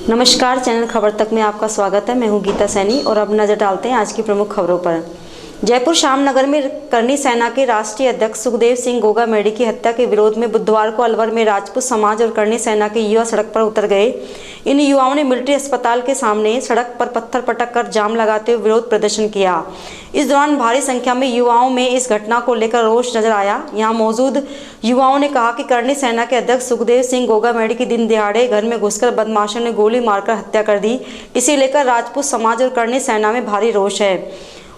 नमस्कार, चैनल खबर तक में आपका स्वागत है। मैं हूं गीता सैनी और अब नजर डालते हैं आज की प्रमुख खबरों पर। जयपुर श्यामनगर में करनी सेना के राष्ट्रीय अध्यक्ष सुखदेव सिंह गोगामेडी की हत्या के विरोध में बुधवार को अलवर में राजपूत समाज और करनी सेना के युवा सड़क पर उतर गए। इन युवाओं ने मिलिट्री अस्पताल के सामने सड़क पर पत्थर पटक कर जाम लगाते हुए विरोध प्रदर्शन किया। इस दौरान भारी संख्या में युवाओं में इस घटना को लेकर रोष नजर आया। यहाँ मौजूद युवाओं ने कहा कि करनी सेना के अध्यक्ष सुखदेव सिंह गोगामेडी की दिन दिहाड़े घर में घुसकर बदमाशों ने गोली मारकर हत्या कर दी। इसे लेकर राजपूत समाज और करनी सेना में भारी रोष है।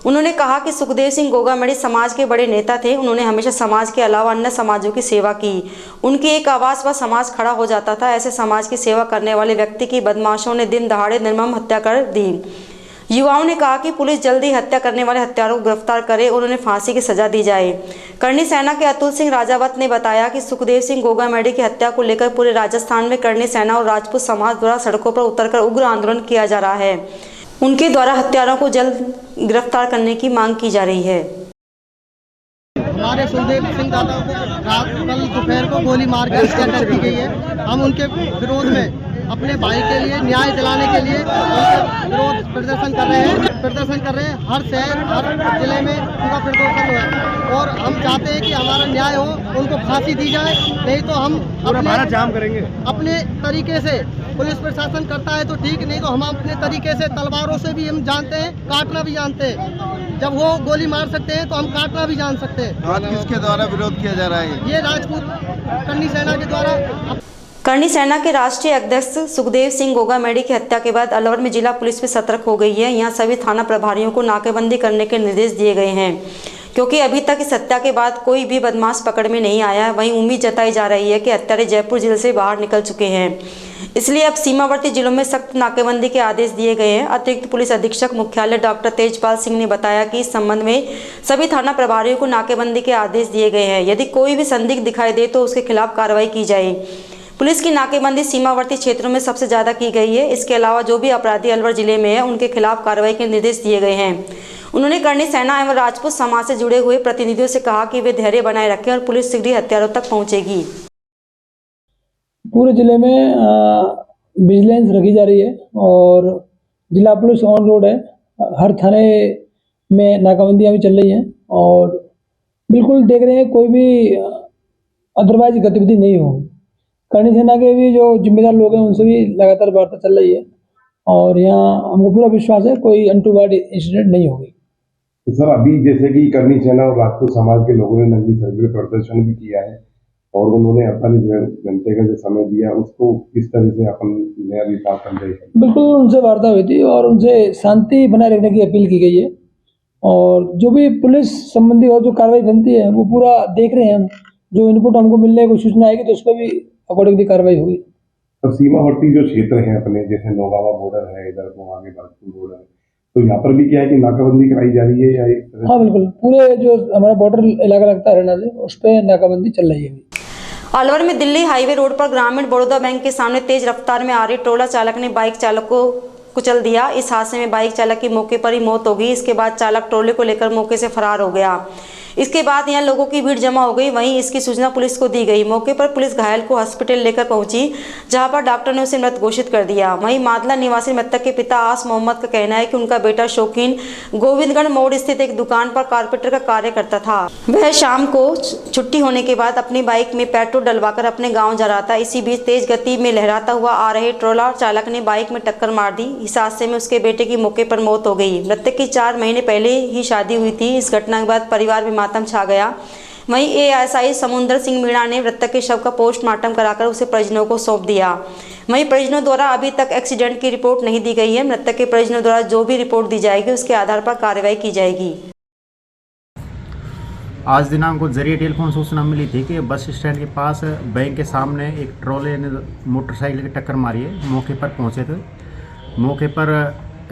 उन्होंने कहा कि सुखदेव सिंह गोगामेडी समाज के बड़े नेता थे। उन्होंने हमेशा समाज के अलावा अन्य समाजों की सेवा की। उनकी एक आवाज़ पर समाज खड़ा हो जाता था। ऐसे समाज की सेवा करने वाले व्यक्ति की बदमाशों ने दिन दहाड़े निर्मम हत्या कर दी। युवाओं ने कहा कि पुलिस जल्दी हत्या करने वाले हत्यारों को गिरफ्तार करे और उन्हें फांसी की सजा दी जाए। करनी सेना के अतुल सिंह राजावत ने बताया कि सुखदेव सिंह गोगामेडी की हत्या को लेकर पूरे राजस्थान में करनी सेना और राजपूत समाज द्वारा सड़कों पर उतरकर उग्र आंदोलन किया जा रहा है। उनके द्वारा हत्यारों को जल्द गिरफ्तार करने की मांग की जा रही है। हमारे सुखदेव सिंह दादा को कल दोपहर को गोली मार कर हत्या कर दी गई है। हम उनके विरोध में अपने भाई के लिए न्याय दिलाने के लिए विरोध प्रदर्शन कर रहे हैं। हर शहर हर जिले में उनका प्रदर्शन हुआ और हम चाहते हैं कि हमारा न्याय हो, उनको फांसी दी जाए। नहीं तो हम अपना जाम करेंगे अपने तरीके से। पुलिस प्रशासन करता है तो ठीक, नहीं तो हम अपने तरीके से तलवारों से भी हम जानते हैं, काटना भी जानते हैं। जब वो गोली मार सकते हैं तो हम काटना भी जान सकते हैं। आज किसके द्वारा विरोध किया जा रहा है? ये राजपूत करनी सेना के द्वारा। करनी सेना के राष्ट्रीय अध्यक्ष सुखदेव सिंह गोगामेडी की हत्या के बाद अलवर में जिला पुलिस भी सतर्क हो गई है। यहाँ सभी थाना प्रभारियों को नाकेबंदी करने के निर्देश दिए गए हैं, क्योंकि अभी तक इस हत्या के बाद कोई भी बदमाश पकड़ में नहीं आया है। वहीं उम्मीद जताई जा रही है कि हत्यारे जयपुर जिले से बाहर निकल चुके हैं, इसलिए अब सीमावर्ती जिलों में सख्त नाकेबंदी के आदेश दिए गए हैं। अतिरिक्त पुलिस अधीक्षक मुख्यालय डॉक्टर तेजपाल सिंह ने बताया कि इस संबंध में सभी थाना प्रभारियों को नाकेबंदी के आदेश दिए गए हैं। यदि कोई भी संदिग्ध दिखाई दे तो उसके खिलाफ कार्रवाई की जाए। पुलिस की नाकेबंदी सीमावर्ती क्षेत्रों में सबसे ज्यादा की गई है। इसके अलावा जो भी अपराधी अलवर जिले में है उनके खिलाफ कार्रवाई के निर्देश दिए गए हैं। उन्होंने करनी सेना एवं राजपूत समाज से जुड़े हुए प्रतिनिधियों से कहा कि वे धैर्य बनाए रखें और पुलिस शीघ्र हत्यारों तक पहुंचेगी। पूरे जिले में विजिलेंस रखी जा रही है और जिला पुलिस ऑन रोड है। हर थाने में नाकाबंदियां भी चल रही हैं और बिल्कुल देख रहे हैं कोई भी अदरवाइज गतिविधि नहीं हो। करनी सेना के भी जो जिम्मेदार लोग हैं उनसे भी लगातार वार्ता चल रही है और यहाँ हमको पूरा विश्वास है कोई अनटूवर्ड इंसिडेंट नहीं होगी। तो सर, अभी जैसे कि करनी सेना और राजपूत समाज के लोगों ने नंगी सर्वे प्रदर्शन भी किया है और उन्होंने अपने घंटे का जो समय दिया उसको किस तरह से अपन नया विकास समझे? बिल्कुल उनसे वार्ता हुई थी और उनसे शांति बनाए रखने की अपील की गई है और जो भी पुलिस संबंधी और जो कार्रवाई बनती है वो पूरा देख रहे हैं हम। जो इनपुट हमको मिलने की सूचना आएगी तो उस पर भी अकॉर्डिंगली कार्रवाई होगी। और सीमावर्ती जो क्षेत्र हैं अपने, जैसे नौगावा बॉर्डर है, इधर को आगे भरतपुर बॉर्डर है, तो यहाँ पर भी क्या है कि नाकाबंदी कराई जा रही है या एक तरह? हाँ बिल्कुल, पूरे जो हमारा बॉर्डर इलाका लगता है हरियाणा से उस पर नाकाबंदी चल रही है। अलवर में दिल्ली हाईवे रोड पर ग्रामीण बड़ौदा बैंक के सामने तेज रफ्तार में आ रही ट्रोला चालक ने बाइक चालक को कुचल दिया। इस हादसे में बाइक चालक की मौके पर ही मौत हो गई। इसके बाद चालक ट्रोले को लेकर मौके से फरार हो गया। इसके बाद यहाँ लोगों की भीड़ जमा हो गई। वहीं इसकी सूचना पुलिस को दी गई। मौके पर पुलिस घायल को हॉस्पिटल लेकर पहुंची, जहां पर डॉक्टर ने उसे मृत घोषित कर दिया। वहीं मादला निवासी मृतक के पिता आस मोहम्मद का कहना है कि उनका बेटा शौकीन गोविंदगढ़ मोड़ स्थित एक दुकान पर कारपेंटर का कार्य करता था। वह शाम को छुट्टी होने के बाद अपनी बाइक में पेट्रोल डलवाकर अपने गाँव जा रहा था। इसी बीच तेज गति में लहराता हुआ आ रहे ट्रोला चालक ने बाइक में टक्कर मार दी। इस हादसे में उसके बेटे की मौके पर मौत हो गई। मृतक की 4 महीने पहले ही शादी हुई थी। इस घटना के बाद परिवार में मातम छा गया। वहीं एएसआई समुंदर सिंह मीणा ने मृतक के शव का पोस्टमार्टम कराकर उसे परिजनों को सौंप दिया। वहीं परिजनों द्वारा अभी तक एक्सीडेंट की रिपोर्ट नहीं दी गई है। मृतक के परिजनों द्वारा जो भी रिपोर्ट दी जाएगी उसके आधार पर कार्रवाई की जाएगी। आज दिनांक को जरिए टेलीफोन सूचना मिली थी कि बस स्टैंड के पास बैंक के सामने एक ट्रोले ने मोटरसाइकिल की टक्कर मारी है। मौके पर पहुंचे थे। मौके पर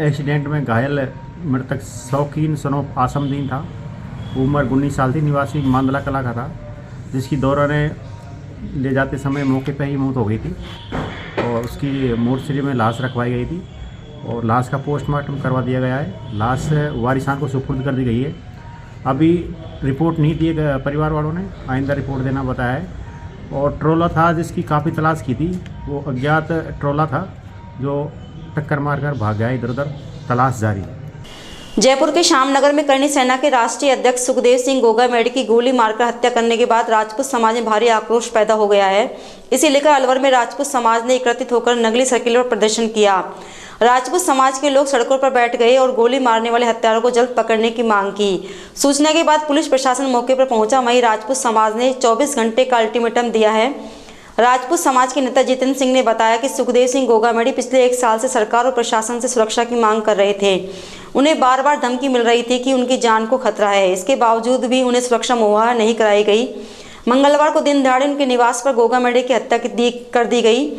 एक्सीडेंट में घायल मृतक शौकीन सनोफ आसमदीन था। उम्र 19 साल थी। निवासी मांदला कला का था, जिसकी दौरान ले जाते समय मौके पर ही मौत हो गई थी और उसकी मोर्चरी में लाश रखवाई गई थी और लाश का पोस्टमार्टम करवा दिया गया है। लाश वारिसान को सुपुर्द कर दी गई है। अभी रिपोर्ट नहीं दी परिवार वालों ने, आइंदा रिपोर्ट देना बताया है। और ट्रोला था जिसकी काफ़ी तलाश की थी, वो अज्ञात ट्रोला था जो टक्कर मारकर भाग गया। इधर उधर तलाश जारी है। जयपुर के श्यामनगर में करनी सेना के राष्ट्रीय अध्यक्ष सुखदेव सिंह गोगा मेडी की गोली मारकर हत्या करने के बाद राजपूत समाज में भारी आक्रोश पैदा हो गया है। इसे लेकर अलवर में राजपूत समाज ने एकत्रित होकर नगली सर्किल पर प्रदर्शन किया। राजपूत समाज के लोग सड़कों पर बैठ गए और गोली मारने वाले हत्यारों को जल्द पकड़ने की मांग की। सूचना के बाद पुलिस प्रशासन मौके पर पहुंचा। वहीं राजपूत समाज ने 24 घंटे का अल्टीमेटम दिया है। राजपूत समाज के नेता जितेंद्र सिंह ने बताया कि सुखदेव सिंह गोगा मेडी पिछले 1 साल से सरकार और प्रशासन से सुरक्षा की मांग कर रहे थे। उन्हें बार बार धमकी मिल रही थी कि उनकी जान को खतरा है। इसके बावजूद भी उन्हें सुरक्षा मुहैया नहीं कराई गई। मंगलवार को दिन दहाड़े उनके निवास पर गोगा मेडी की हत्या कर दी गई।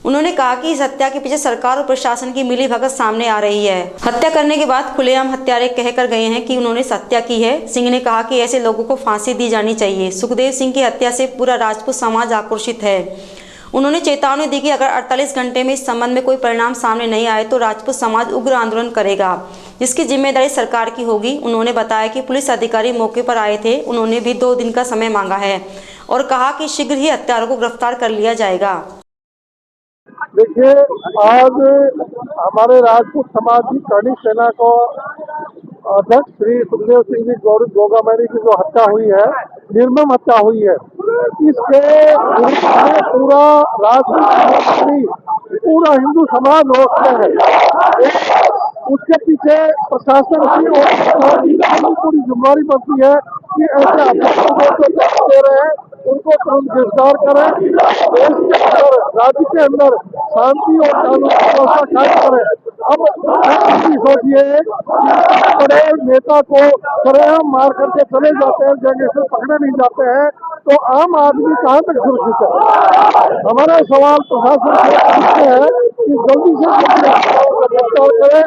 उन्होंने कहा कि इस हत्या के पीछे सरकार और प्रशासन की मिलीभगत सामने आ रही है। हत्या करने के बाद खुलेआम हत्यारे कहकर गए हैं कि उन्होंने हत्या की है। सिंह ने कहा कि ऐसे लोगों को फांसी दी जानी चाहिए। सुखदेव सिंह की हत्या से पूरा राजपूत समाज आक्रोशित है। उन्होंने चेतावनी दी कि अगर 48 घंटे में इस संबंध में कोई परिणाम सामने नहीं आए तो राजपूत समाज उग्र आंदोलन करेगा, जिसकी जिम्मेदारी सरकार की होगी। उन्होंने बताया कि पुलिस अधिकारी मौके पर आए थे। उन्होंने भी 2 दिन का समय मांगा है और कहा कि शीघ्र ही हत्यारों को गिरफ्तार कर लिया जाएगा। देखिए, आज हमारे राजपूत समाज की करनी सेना को अध्यक्ष श्री सुखदेव सिंह जी गोगा मेडी की जो हत्या हुई है, निर्मम हत्या हुई है, इसके पूरा राजपूत पूरा हिंदू समाज रोक में है। उसके पीछे प्रशासन की और पूरी जिम्मेदारी बनती है कि ऐसे अपराधियों दे रहे हैं उनको तुरंत गिरफ्तार करें। देश के अंदर, राज्य के अंदर शांति और कानून व्यवस्था कायम करें। अब सोचिए, बड़े नेता को सरेआम मार करके चले जाते हैं, जगह से पकड़े नहीं जाते हैं, तो आम आदमी कहाँ तक सुरक्षित है? हमारा सवाल प्रशासन से है कि जल्दी से गिरफ्तार करें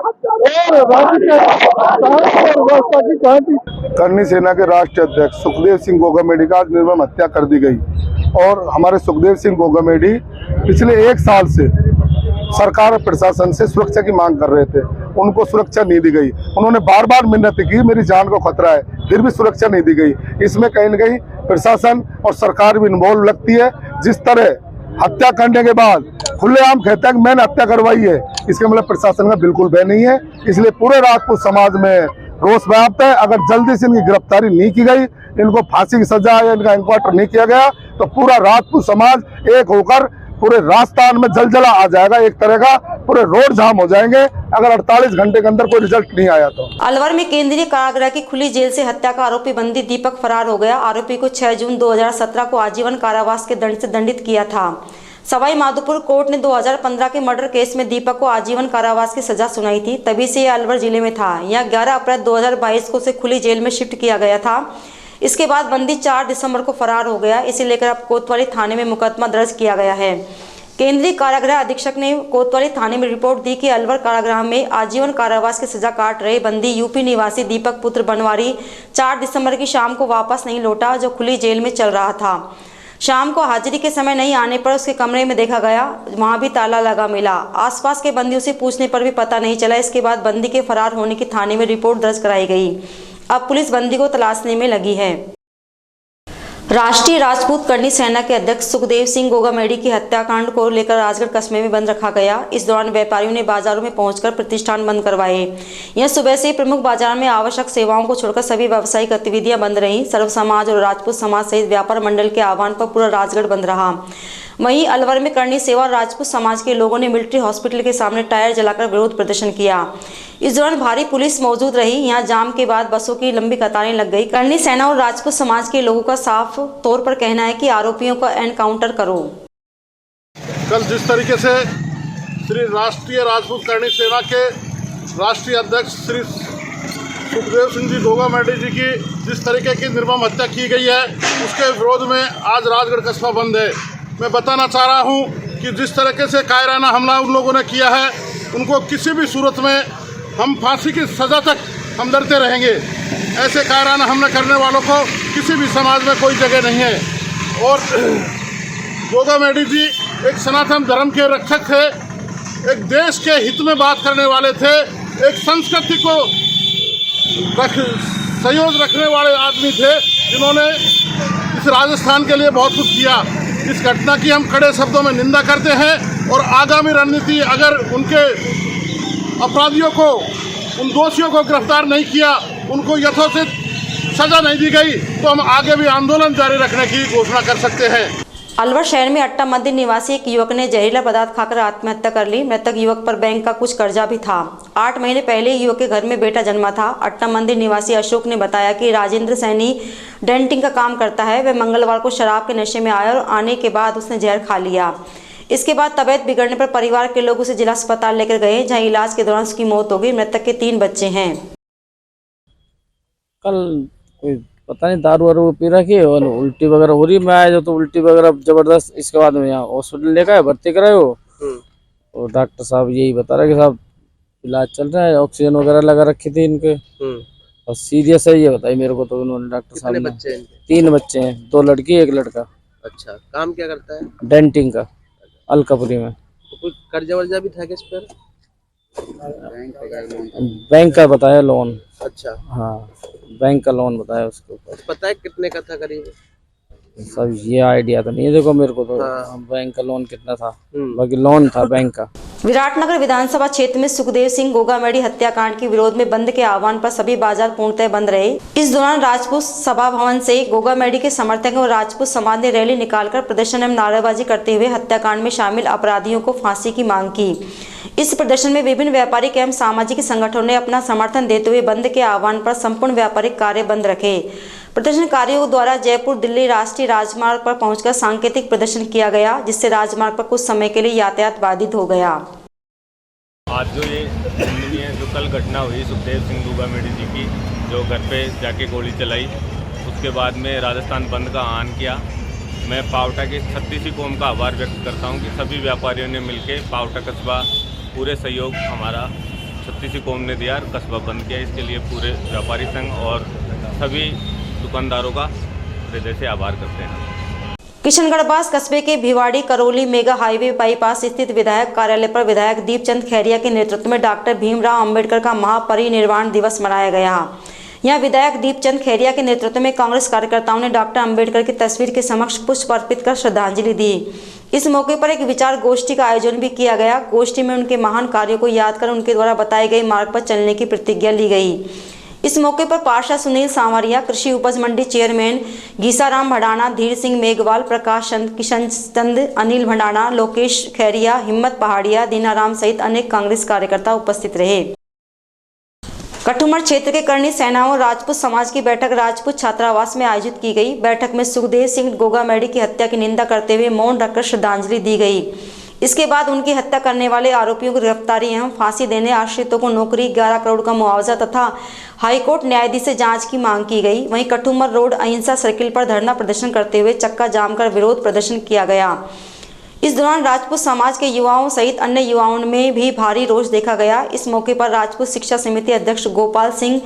और राज्य के शांति और व्यवस्था की गारंटी। करनी सेना के राष्ट्रीय अध्यक्ष सुखदेव सिंह गोगा मेडी का निर्मम हत्या कर दी गई और हमारे सुखदेव सिंह गोगा मेडी पिछले 1 साल से सरकार और प्रशासन से सुरक्षा की मांग कर रहे थे। उनको सुरक्षा नहीं दी गई। उन्होंने बार बार मिन्नत की, मेरी जान को खतरा है, फिर भी सुरक्षा नहीं दी गई। इसमें कहीं न कहीं प्रशासन और सरकार भी इन्वॉल्व लगती है। जिस तरह हत्या करने के बाद खुलेआम कहता है कि मैंने हत्या करवाई है, इसका मतलब प्रशासन का बिल्कुल भय नहीं है। इसलिए पूरे राजपूत समाज में रोष व्याप्त है। अगर जल्दी से इनकी गिरफ्तारी नहीं की गई, इनको फांसी की सजा या इनका एनकाउंटर नहीं किया गया, तो पूरा राजपूत समाज एक होकर पूरे राजस्थान में जलजला आ जाएगा। एक तरह का पूरे रोड जाम हो जाएंगे अगर 48 घंटे के अंदर कोई रिजल्ट नहीं आया तो। अलवर में केंद्रीय कारागृह की खुली जेल से हत्या का आरोपी बंदी दीपक फरार हो गया। आरोपी को 6 जून 2017 को आजीवन कारावास के दंड से दंडित किया था। सवाई माधोपुर कोर्ट ने 2015 के मर्डर केस में दीपक को आजीवन कारावास की सजा सुनाई थी। तभी से यह अलवर जिले में था। यहाँ 11 अप्रैल 2022 को उसे खुली जेल में शिफ्ट किया गया था। इसके बाद बंदी 4 दिसंबर को फरार हो गया। इसे लेकर अब कोतवाली थाने में मुकदमा दर्ज किया गया है। केंद्रीय कारागृह अधीक्षक ने कोतवाली थाने में रिपोर्ट दी कि अलवर कारागृह में आजीवन कारावास की सजा काट रहे बंदी यूपी निवासी दीपक पुत्र बनवारी 4 दिसंबर की शाम को वापस नहीं लौटा, जो खुली जेल में चल रहा था। शाम को हाजिरी के समय नहीं आने पर उसके कमरे में देखा गया, वहां भी ताला लगा मिला। आसपास के बंदियों से पूछने पर भी पता नहीं चला। इसके बाद बंदी के फरार होने की थाने में रिपोर्ट दर्ज कराई गई। अब पुलिस बंदी को तलाशने में लगी है। राष्ट्रीय राजपूत करनी सेना के अध्यक्ष सुखदेव सिंह गोगा मेडी की हत्याकांड को लेकर राजगढ़ कस्बे में बंद रखा गया। इस दौरान व्यापारियों ने बाजारों में पहुंचकर प्रतिष्ठान बंद करवाए। यह सुबह से ही प्रमुख बाजार में आवश्यक सेवाओं को छोड़कर सभी व्यावसायिक गतिविधियां बंद रहीं। सर्व समाज और राजपूत समाज सहित व्यापार मंडल के आह्वान पर पूरा राजगढ़ बंद रहा। वहीं अलवर में करनी सेवा और राजपूत समाज के लोगों ने मिलिट्री हॉस्पिटल के सामने टायर जलाकर विरोध प्रदर्शन किया। इस दौरान भारी पुलिस मौजूद रही। यहां जाम के बाद बसों की लंबी कतारें लग गई। करनी सेना और राजपूत समाज के लोगों का साफ तौर पर कहना है कि आरोपियों का एनकाउंटर करो। कल जिस तरीके से श्री राष्ट्रीय राजपूत करनी सेना के राष्ट्रीय अध्यक्ष श्री सुखदेव सिंह जी गोगा मेडी जी की जिस तरीके की निर्मम हत्या की गई है, उसके विरोध में आज राजगढ़ कस्बा बंद है। मैं बताना चाह रहा हूं कि जिस तरीके से कायराना हमला उन लोगों ने किया है, उनको किसी भी सूरत में हम फांसी की सज़ा तक हम लड़ते रहेंगे। ऐसे कायराना हमला करने वालों को किसी भी समाज में कोई जगह नहीं है। और गोगा मेडी जी एक सनातन धर्म के रक्षक थे, एक देश के हित में बात करने वाले थे, एक संस्कृति को संयोज रखने वाले आदमी थे, जिन्होंने इस राजस्थान के लिए बहुत कुछ किया। इस घटना की हम कड़े शब्दों में निंदा करते हैं और आगामी रणनीति अगर उनके अपराधियों को, उन दोषियों को गिरफ्तार नहीं किया, उनको यथोचित सजा नहीं दी गई, तो हम आगे भी आंदोलन जारी रखने की घोषणा कर सकते हैं। अलवर शहर में अट्टा मंदिर निवासी एक युवक ने जहरीला पदार्थ खाकर आत्महत्या कर ली। मृतक युवक पर बैंक का कुछ कर्जा भी था। 8 महीने पहले युवक के घर में बेटा जन्मा था। अट्टा मंदिर निवासी अशोक ने बताया कि राजेंद्र सैनी डेंटिंग का काम करता है। वह मंगलवार को शराब के नशे में आया और आने के बाद उसने जहर खा लिया। इसके बाद तबीयत बिगड़ने पर परिवार के लोग उसे जिला अस्पताल लेकर गए, जहां इलाज के दौरान उसकी मौत हो गई। मृतक के 3 बच्चे हैं। कल कोई पता नहीं दारू वारू पी रखी है और उल्टी वगैरह हो रही। मैं आया तो उल्टी वगैरह जबरदस्त। इसके बाद में यहाँ हॉस्पिटल लेकर भर्ती कराए हो और डॉक्टर साहब यही बता रहे कि साहब इलाज चल रहा है, ऑक्सीजन वगैरह लगा रखी थी इनके और सीरियस है ये बताई मेरे को। तो उन्होंने डॉक्टर साहब ने 3 बच्चे हैं, 2 लड़की 1 लड़का। अच्छा, काम क्या करता है? डेंटिंग का, अलकापुरी में। तो कुछ कर्जा वर्जा भी था क्या इस पर? बैंक का बताया लोन। अच्छा, हाँ, बैंक का लोन बताया उसके ऊपर। पता है कितने का था करीब? सब ये आइडिया तो नहीं है देखो मेरे को तो। हाँ। बैंक का लोन कितना था, बाकी लोन था बैंक का। विराटनगर विधानसभा क्षेत्र में सुखदेव सिंह गोगामेडी हत्याकांड के विरोध में बंद के आह्वान पर सभी बाजार पूर्णतः बंद रहे। इस दौरान राजपूत सभा भवन से गोगामेडी के समर्थकों और राजपूत समाज ने रैली निकालकर प्रदर्शन एवं नारेबाजी करते हुए हत्याकांड में शामिल अपराधियों को फांसी की मांग की। इस प्रदर्शन में विभिन्न व्यापारिक एवं सामाजिक संगठनों ने अपना समर्थन देते हुए बंद के आह्वान पर संपूर्ण व्यापारिक कार्य बंद रखे। प्रदर्शनकारियों द्वारा जयपुर दिल्ली राष्ट्रीय राजमार्ग पर पहुंचकर सांकेतिक प्रदर्शन किया गया, जिससे राजमार्ग पर कुछ समय के लिए यातायात बाधित हो गया। आज जो ये जो कल घटना हुई सुखदेव सिंह गोगामेडी जी की, जो घर पे जाके गोली चलाई, उसके बाद में राजस्थान बंद का आह्वान किया। मैं पावटा की 36वीं कौम का आभार व्यक्त करता हूं कि सभी व्यापारियों ने मिलकर पावटा कस्बा पूरे सहयोग हमारा 36वीं कौम ने दिया और कस्बा बंद किया। इसके लिए पूरे व्यापारी संघ और सभी दुकानदारों का हृदय से आभार करते हैं। किशनगढ़बास कस्बे के Bhiwadi Karauli mega highway bypass स्थित विधायक कार्यालय पर विधायक दीपचंद खैरिया के नेतृत्व में डॉक्टर भीमराव अंबेडकर का महापरिनिर्वाण दिवस मनाया गया। यहां विधायक दीपचंद खैरिया के नेतृत्व में कांग्रेस कार्यकर्ताओं ने डॉक्टर अंबेडकर की तस्वीर के समक्ष पुष्प अर्पित कर श्रद्धांजलि दी। इस मौके पर एक विचार गोष्ठी का आयोजन भी किया गया। गोष्ठी में उनके महान कार्यों को याद कर उनके द्वारा बताए गए मार्ग पर चलने की प्रतिज्ञा ली गई। इस मौके पर पार्षद सुनील सांवरिया, कृषि उपज मंडी चेयरमैन घीसाराम भडाना, धीर सिंह मेघवाल, प्रकाश चंद, किशन चंद, अनिल भंडाना, लोकेश खैरिया, हिम्मत पहाड़िया, दीनाराम सहित अनेक कांग्रेस कार्यकर्ता उपस्थित रहे। कठुमर क्षेत्र के करनी सेना और राजपूत समाज की बैठक राजपूत छात्रावास में आयोजित की गई। बैठक में सुखदेव सिंह गोगामेडी की हत्या की निंदा करते हुए मौन रखकर श्रद्धांजलि दी गई। इसके बाद उनकी हत्या करने वाले आरोपियों की गिरफ्तारी एवं फांसी देने, आश्रितों को नौकरी, 11 करोड़ का मुआवजा तथा हाईकोर्ट न्यायाधीश से जांच की मांग की गई। वहीं कठुमर रोड अहिंसा सर्किल पर धरना प्रदर्शन करते हुए चक्का जाम कर विरोध प्रदर्शन किया गया। इस दौरान राजपूत समाज के युवाओं सहित अन्य युवाओं में भी भारी रोष देखा गया। इस मौके पर राजपूत शिक्षा समिति अध्यक्ष गोपाल सिंह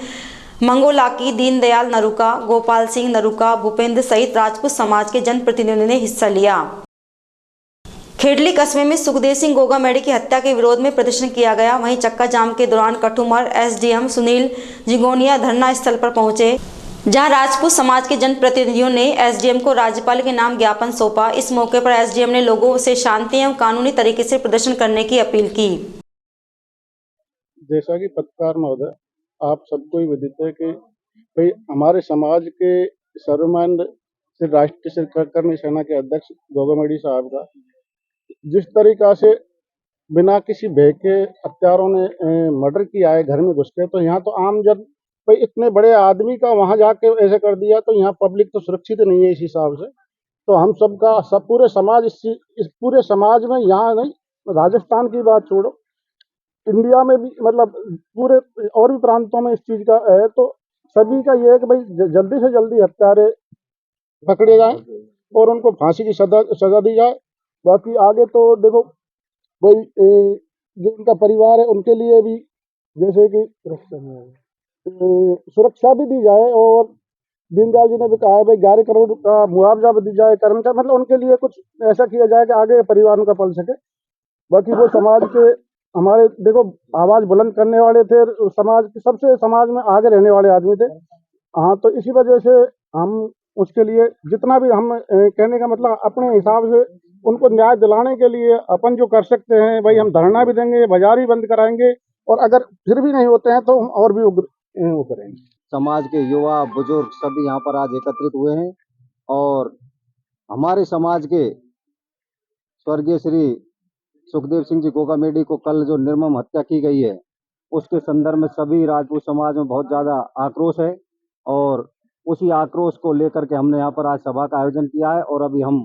मंगोलाकी, दीनदयाल नरूका, गोपाल सिंह नरूका, भूपेंद्र सहित राजपूत समाज के जनप्रतिनिधियों ने हिस्सा लिया। खेडली कस्बे में सुखदेव सिंह गोगामेडी की हत्या के विरोध में प्रदर्शन किया गया। वहीं चक्का जाम के दौरान कठुमर एसडीएम सुनील जिगोनिया धरना स्थल पर पहुंचे, जहां राजपूत समाज के जनप्रतिनिधियों ने एसडीएम को राज्यपाल के नाम ज्ञापन सौंपा। इस मौके पर एसडीएम ने लोगों से शांति एवं कानूनी तरीके से प्रदर्शन करने की अपील की। जैसा कि पत्रकार महोदय आप सबको ही विदित है कि भाई हमारे समाज के सर्वमान्य राष्ट्रीय करनी सेना के अध्यक्ष गोगामेडी साहब का जिस तरीका से बिना किसी भय के हत्यारों ने मर्डर किया है, घर में घुस के, तो यहाँ तो आम जन भाई इतने बड़े आदमी का वहां जाके ऐसे कर दिया, तो यहाँ पब्लिक तो सुरक्षित नहीं है। इस हिसाब से तो हम सबका पूरे समाज इस पूरे समाज में, यहाँ नहीं राजस्थान की बात छोड़ो, इंडिया में भी मतलब पूरे और भी प्रांतों में इस चीज का है। तो सभी का ये है कि भाई जल्दी से जल्दी हत्यारे पकड़े जाए और उनको फांसी की सजा दी जाए। बाकी आगे तो देखो भाई जो उनका परिवार है उनके लिए भी जैसे कि सुरक्षा भी दी जाए, और दीनदयाल जी ने भी कहा है भाई 11 करोड़ का मुआवजा भी दी जाए कर्मचारी, मतलब उनके लिए कुछ ऐसा किया जाए कि आगे परिवार उनका पल सके। बाकी वो समाज के हमारे देखो आवाज बुलंद करने वाले थे, समाज सबसे समाज में आगे रहने वाले आदमी थे। हाँ, तो इसी वजह से हम उसके लिए जितना भी हम कहने का मतलब अपने हिसाब से उनको न्याय दिलाने के लिए अपन जो कर सकते हैं भाई, हम धरना भी देंगे, बाजार भी बंद कराएंगे, और अगर फिर भी नहीं होते हैं तो हम और भी उग्र वो करेंगे। समाज के युवा बुजुर्ग सभी यहाँ पर आज एकत्रित हुए हैं और हमारे समाज के स्वर्गीय श्री सुखदेव सिंह जी गोगा मेडी को कल जो निर्मम हत्या की गई है, उसके संदर्भ में सभी राजपूत समाज में बहुत ज़्यादा आक्रोश है और उसी आक्रोश को लेकर के हमने यहाँ पर आज सभा का आयोजन किया है और अभी हम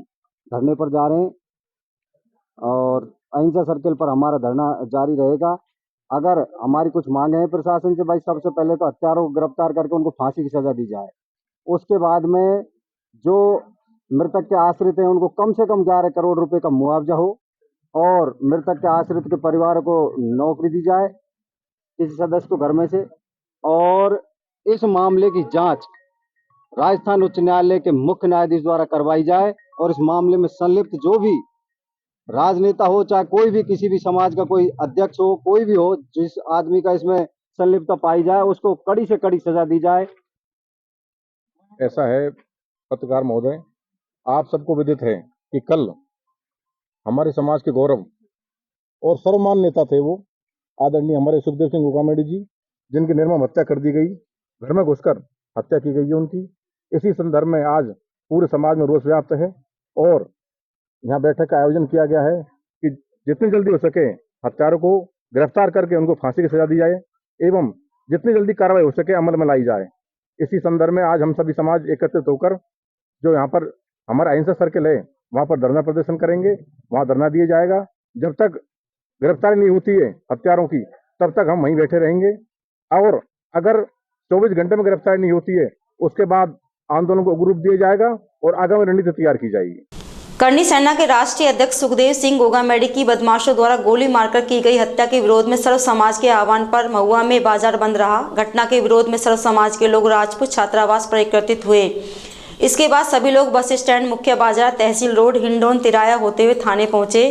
धरने पर जा रहे हैं और अहिंसा सर्किल पर हमारा धरना जारी रहेगा। अगर हमारी कुछ मांगे हैं प्रशासन से, भाई सबसे पहले तो हत्यारों को गिरफ्तार करके उनको फांसी की सजा दी जाए। उसके बाद में जो मृतक के आश्रित हैं उनको कम से कम 11 करोड़ रुपए का मुआवजा हो और मृतक के आश्रित के परिवार को नौकरी दी जाए किसी सदस्य को घर में से, और इस मामले की जांच राजस्थान उच्च न्यायालय के मुख्य न्यायाधीश द्वारा करवाई जाए और इस मामले में संलिप्त जो भी राजनेता हो, चाहे कोई भी किसी भी समाज का कोई अध्यक्ष हो, कोई भी हो, जिस आदमी का इसमें संलिप्तता पाई जाए उसको कड़ी से कड़ी सजा दी जाए। ऐसा है पत्रकार महोदय, आप सबको विदित है कि कल हमारे समाज के गौरव और सर्वमान नेता थे वो आदरणीय हमारे सुखदेव सिंह गोगा मेडी जी, जिनकी निर्मम हत्या कर दी गई, घर में घुसकर हत्या की गई है उनकी। इसी संदर्भ में आज पूरे समाज में रोष व्याप्त है और यहाँ बैठक का आयोजन किया गया है कि जितनी जल्दी हो सके हत्यारों को गिरफ्तार करके उनको फांसी की सजा दी जाए एवं जितनी जल्दी कार्रवाई हो सके अमल में लाई जाए। इसी संदर्भ में आज हम सभी समाज एकत्रित होकर जो यहाँ पर हमारा अहिंसा सर्किल है वहाँ पर धरना प्रदर्शन करेंगे, वहाँ धरना दिया जाएगा। जब तक गिरफ्तारी नहीं होती है हत्यारों की तब तक हम वहीं बैठे रहेंगे और अगर 24 घंटे में गिरफ्तारी नहीं होती है उसके बाद आंदोलन को उग्र रूप दिया जाएगा और आगामी रणनीति तैयार की जाएगी। करनी सेना के राष्ट्रीय अध्यक्ष सुखदेव सिंह गोगा मेडी की बदमाशों द्वारा गोली मारकर की गई हत्या के विरोध में सर्व समाज के आह्वान पर महुआ में बाजार बंद रहा। घटना के विरोध में सर्व समाज के लोग राजपूत छात्रावास पर एकत्रित हुए। इसके बाद सभी लोग बस स्टैंड, मुख्य बाजार, तहसील रोड, हिंडौन तिराया होते हुए थाने पहुंचे,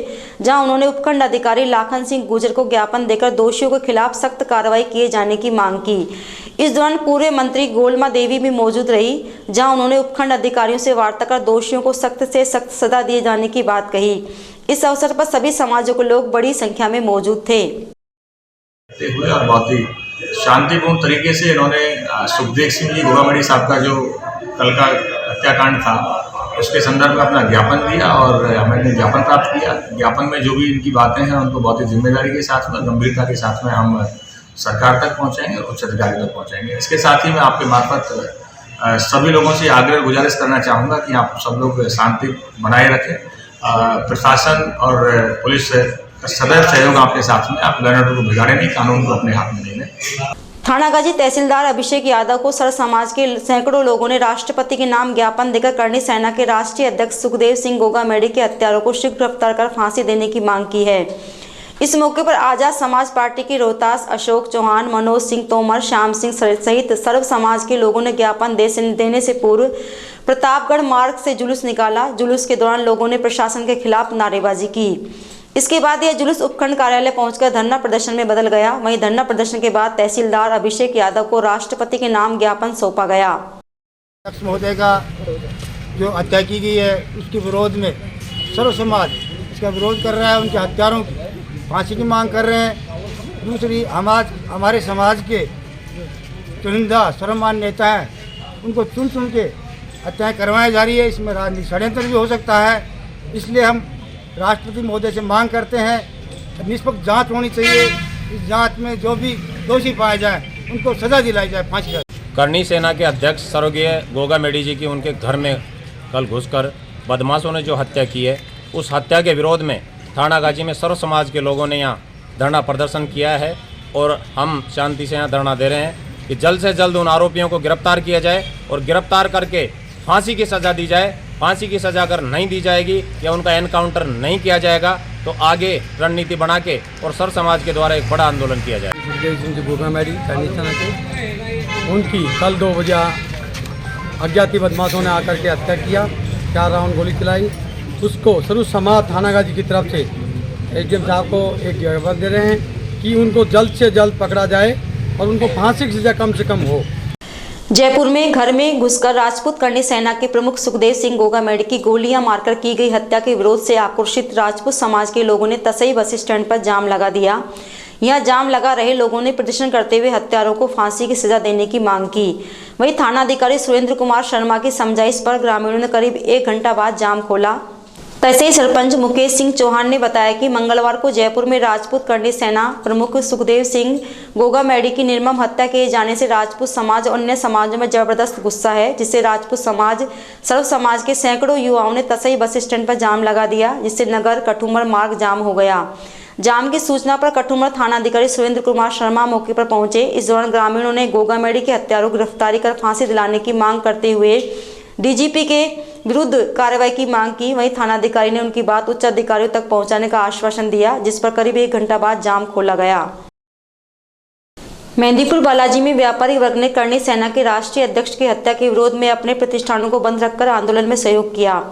जहां उन्होंने उपखंड अधिकारी लाखन सिंह गुर्जर को ज्ञापन देकर दोषियों के खिलाफ सख्त कार्रवाई किए जाने की मांग की। इस दौरान पूर्व मंत्री गोलमा देवी भी मौजूद रही, जहां उन्होंने उपखंड अधिकारियों से वार्ता कर दोषियों को सख्त से सख्त सजा दिए जाने की बात कही। इस अवसर पर सभी समाजों के लोग बड़ी संख्या में मौजूद थे। और बहुत ही शांतिपूर्ण तरीके से इन्होंने सुखदेव सिंह जी गोगा मेडी साहब का जो कल का हत्याकांड था उसके संदर्भ में अपना ज्ञापन दिया और मैंने ज्ञापन प्राप्त किया। ज्ञापन में जो भी इनकी बातें हैं उनको बहुत ही जिम्मेदारी के साथ में, गंभीरता के साथ में हम सरकार तक पहुंचाएंगे और उच्च अधिकारी तक पहुंचाएंगे। इसके साथ ही मैं आपके मार्फत सभी लोगों से आग्रह गुजारिश करना चाहूँगा कि आप सब लोग शांति बनाए रखें। प्रशासन और पुलिस सदैव सहयोग आपके साथ में, आप लड़ाई को बिगाड़े नहीं, कानून को अपने हाथ में नहीं लें। थानागाजी तहसीलदार अभिषेक यादव को सर्व समाज के सैकड़ों लोगों ने राष्ट्रपति के नाम ज्ञापन देकर करनी सेना के राष्ट्रीय अध्यक्ष सुखदेव सिंह गोगा मेडी के हत्यारों को शीघ्र गिरफ्तार कर फांसी देने की मांग की है। इस मौके पर आजाद समाज पार्टी की रोहतास अशोक चौहान, मनोज सिंह तोमर, श्याम सिंह सहित सर्व समाज के लोगों ने ज्ञापन देने से पूर्व प्रतापगढ़ मार्ग से जुलूस निकाला। जुलूस के दौरान लोगों ने प्रशासन के खिलाफ नारेबाजी की। इसके बाद यह जुलूस उपखंड कार्यालय पहुंचकर धरना प्रदर्शन में बदल गया। वहीं धरना प्रदर्शन के बाद तहसीलदार अभिषेक यादव को राष्ट्रपति के नाम ज्ञापन सौंपा गया। अध्यक्ष महोदय का जो हत्या की गई है उसके विरोध में सर्व समाज इसका विरोध कर रहा है, उनके हत्यारों की फांसी की मांग कर रहे हैं। दूसरी हमारे समाज के चुनिंदा सर्वमान्य नेता हैं, उनको चुन चुन के हत्याएँ करवाई जा रही है। इसमें राजनीतिक षड्यंत्र भी हो सकता है, इसलिए हम राष्ट्रपति महोदय से मांग करते हैं निष्पक्ष जांच होनी चाहिए। इस जांच में जो भी दोषी पाए जाए उनको सजा दिलाई जाए, फांसी जाए। करनी सेना के अध्यक्ष स्वर्गीय गोगा मेडी जी की उनके घर में कल घुसकर बदमाशों ने जो हत्या की है, उस हत्या के विरोध में थानागाजी में सर्व समाज के लोगों ने यहाँ धरना प्रदर्शन किया है और हम शांति से यहाँ धरना दे रहे हैं कि जल्द से जल्द उन आरोपियों को गिरफ्तार किया जाए और गिरफ्तार करके फांसी की सज़ा दी जाए। फांसी की सज़ा अगर नहीं दी जाएगी या उनका एनकाउंटर नहीं किया जाएगा तो आगे रणनीति बना के और सर्व समाज के द्वारा एक बड़ा आंदोलन किया जाए। सुखदेव सिंह जी गोगा मेडी करनी सेना के उनकी कल 2 बजे अज्ञाती बदमाशों ने आकर के हत्या किया, 4 राउंड गोली चलाई। उसको सर्व समाज थानागाजी की तरफ से एसडीएम साहब को एक ज्ञापन दे रहे हैं कि उनको जल्द से जल्द पकड़ा जाए और उनको फांसी की सजा कम से कम हो। जयपुर में घर में घुसकर राजपूत करनी सेना के प्रमुख सुखदेव सिंह गोगामेडी की गोलियां मारकर की गई हत्या के विरोध से आक्रोशित राजपूत समाज के लोगों ने तसई बस स्टैंड पर जाम लगा दिया। यहां जाम लगा रहे लोगों ने प्रदर्शन करते हुए हत्यारों को फांसी की सजा देने की मांग की। वहीं थानाधिकारी सुरेंद्र कुमार शर्मा की समझाइश पर ग्रामीणों ने करीब 1 घंटा बाद जाम खोला। तहसील सरपंच मुकेश सिंह चौहान ने बताया कि मंगलवार को जयपुर में राजपूत करनी सेना प्रमुख सुखदेव सिंह गोगामेडी की निर्मम हत्या किए जाने से राजपूत समाज और अन्य समाजों में जबरदस्त गुस्सा है, जिससे राजपूत समाज सर्व समाज के सैकड़ों युवाओं ने तसई बस स्टैंड पर जाम लगा दिया, जिससे नगर कठुमर मार्ग जाम हो गया। जाम की सूचना पर कठुमर थानाधिकारी सुरेंद्र कुमार शर्मा मौके पर पहुंचे। इस दौरान ग्रामीणों ने गोगामेडी के हत्यारों को गिरफ्तारी कर फांसी दिलाने की मांग करते हुए डीजीपी के विरुद्ध कार्रवाई की मांग की। वहीं थानाधिकारी ने उनकी बात उच्च अधिकारियों तक पहुंचाने का आश्वासन दिया, जिस पर करीब 1 घंटा बाद जाम खोला गया। मेहंदीपुर बालाजी में व्यापारी वर्ग ने करनी सेना के राष्ट्रीय अध्यक्ष की हत्या के विरोध में अपने प्रतिष्ठानों को बंद रखकर आंदोलन में सहयोग किया।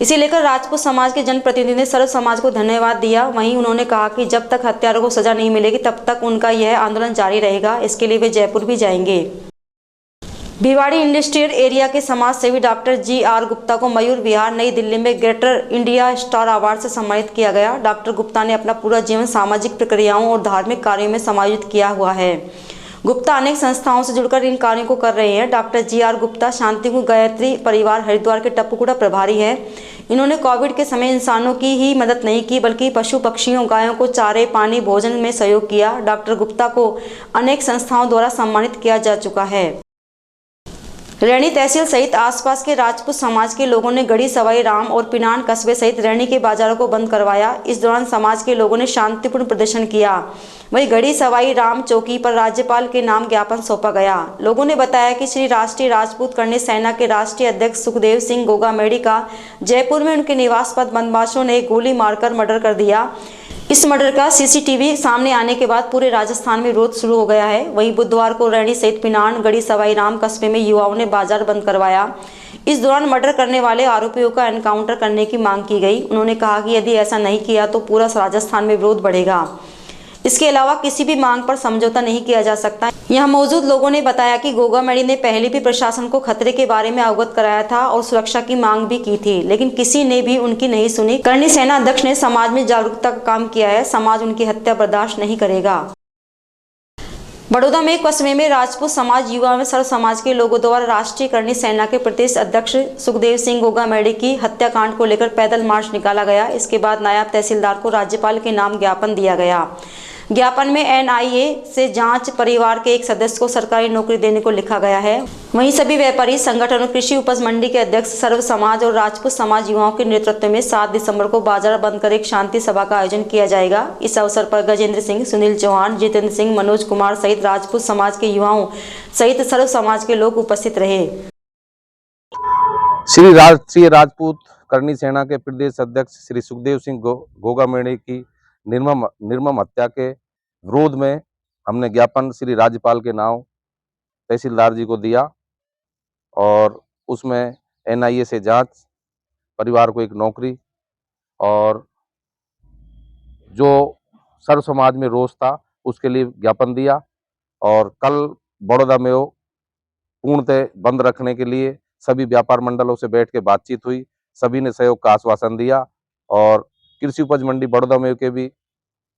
इसे लेकर राजपूत समाज के जनप्रतिनिधि ने सर्व समाज को धन्यवाद दिया। वहीं उन्होंने कहा कि जब तक हत्यारों को सजा नहीं मिलेगी तब तक उनका यह आंदोलन जारी रहेगा। इसके लिए वे जयपुर भी जाएंगे। भिवाड़ी इंडस्ट्रियल एरिया के समाज सेवी डॉक्टर GR गुप्ता को मयूर विहार नई दिल्ली में ग्रेटर इंडिया स्टार अवार्ड से सम्मानित किया गया। डॉक्टर गुप्ता ने अपना पूरा जीवन सामाजिक प्रक्रियाओं और धार्मिक कार्यों में समायोजित किया हुआ है। गुप्ता अनेक संस्थाओं से जुड़कर इन कार्यों को कर रहे हैं। डॉक्टर GR गुप्ता शांतिकुंज गायत्री परिवार हरिद्वार के टप्पूकुड़ा प्रभारी है। इन्होंने कोविड के समय इंसानों की ही मदद नहीं की बल्कि पशु पक्षियों गायों को चारे पानी भोजन में सहयोग किया। डॉक्टर गुप्ता को अनेक संस्थाओं द्वारा सम्मानित किया जा चुका है। रैनी तहसील सहित आसपास के राजपूत समाज के लोगों ने गढ़ी सवाई राम और पिनान कस्बे सहित रैनी के बाजारों को बंद करवाया। इस दौरान समाज के लोगों ने शांतिपूर्ण प्रदर्शन किया। वहीं गढ़ी सवाई राम चौकी पर राज्यपाल के नाम ज्ञापन सौंपा गया। लोगों ने बताया कि श्री राष्ट्रीय राजपूत करनी सेना के राष्ट्रीय अध्यक्ष सुखदेव सिंह गोगामेडी का जयपुर में उनके निवास पर बदमाशों ने गोली मारकर मर्डर कर दिया। इस मर्डर का सीसीटीवी सामने आने के बाद पूरे राजस्थान में विरोध शुरू हो गया है। वहीं बुधवार को रैनी सहित पिनान गढ़ी सवाई राम कस्बे में युवाओं ने बाजार बंद करवाया। इस दौरान मर्डर करने वाले आरोपियों का एनकाउंटर करने की मांग की गई। उन्होंने कहा कि यदि ऐसा नहीं किया तो पूरा राजस्थान में विरोध बढ़ेगा। इसके अलावा किसी भी मांग पर समझौता नहीं किया जा सकता। यहाँ मौजूद लोगों ने बताया कि गोगामेडी ने पहले भी प्रशासन को खतरे के बारे में अवगत कराया था और सुरक्षा की मांग भी की थी, लेकिन किसी ने भी उनकी नहीं सुनी। करनी सेना अध्यक्ष ने समाज में जागरूकता का काम किया है। समाज उनकी हत्या बर्दाश्त नहीं करेगा। बड़ौदा में एक कस्बे में राजपूत समाज युवा में सर्व समाज के लोगों द्वारा राष्ट्रीय करनी सेना के प्रदेश अध्यक्ष सुखदेव सिंह गोगामेडी की हत्याकांड को लेकर पैदल मार्च निकाला गया। इसके बाद नायब तहसीलदार को राज्यपाल के नाम ज्ञापन दिया गया। ज्ञापन में NIA से जांच, परिवार के एक सदस्य को सरकारी नौकरी देने को लिखा गया है। वहीं सभी व्यापारी संगठनों, कृषि उपज मंडी के अध्यक्ष, सर्व समाज और राजपूत समाज युवाओं के नेतृत्व में 7 दिसंबर को बाजार बंद कर एक शांति सभा का आयोजन किया जाएगा। इस अवसर पर गजेंद्र सिंह, सुनील चौहान, जितेंद्र सिंह, मनोज कुमार सहित राजपूत समाज के युवाओं सहित सर्व समाज के लोग उपस्थित रहे। श्री राष्ट्रीय राजपूत करनी सेना के प्रदेश अध्यक्ष श्री सुखदेव सिंह गोगामेडी की निर्मम हत्या के विरोध में हमने ज्ञापन श्री राज्यपाल के नाम तहसीलदार जी को दिया और उसमें NIA से जांच, परिवार को एक नौकरी और जो सर्व समाज में रोष था उसके लिए ज्ञापन दिया। और कल बड़ौदा में वो पूर्णतः बंद रखने के लिए सभी व्यापार मंडलों से बैठ के बातचीत हुई। सभी ने सहयोग का आश्वासन दिया और कृषि उपज मंडी बड़ौदा में के भी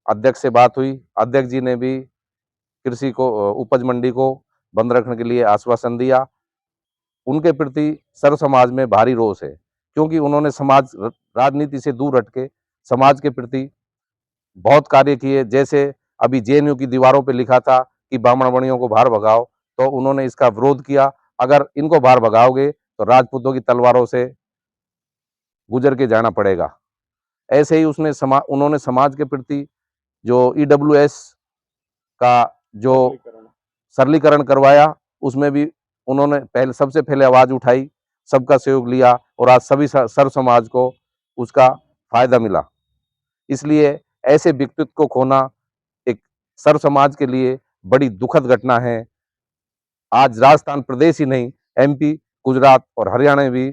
अध्यक्ष से बात हुई। अध्यक्ष जी ने भी कृषि को उपज मंडी को बंद रखने के लिए आश्वासन दिया। उनके प्रति सर्व समाज में भारी रोष है, क्योंकि उन्होंने समाज राजनीति से दूर हट के समाज के प्रति बहुत कार्य किए। जैसे अभी JNU की दीवारों पे लिखा था कि ब्राह्मण बणियों को बाहर भगाओ, तो उन्होंने इसका विरोध किया। अगर इनको बाहर भगाओगे तो राजपूतों की तलवारों से गुजर के जाना पड़ेगा। ऐसे ही उन्होंने समाज के प्रति जो EWS का जो सरलीकरण करवाया, उसमें भी उन्होंने सबसे पहले आवाज उठाई, सबका सहयोग लिया और आज सभी सर्व समाज को उसका फायदा मिला। इसलिए ऐसे व्यक्तित्व को खोना एक सर्व समाज के लिए बड़ी दुखद घटना है। आज राजस्थान प्रदेश ही नहीं, MP, गुजरात और हरियाणा में भी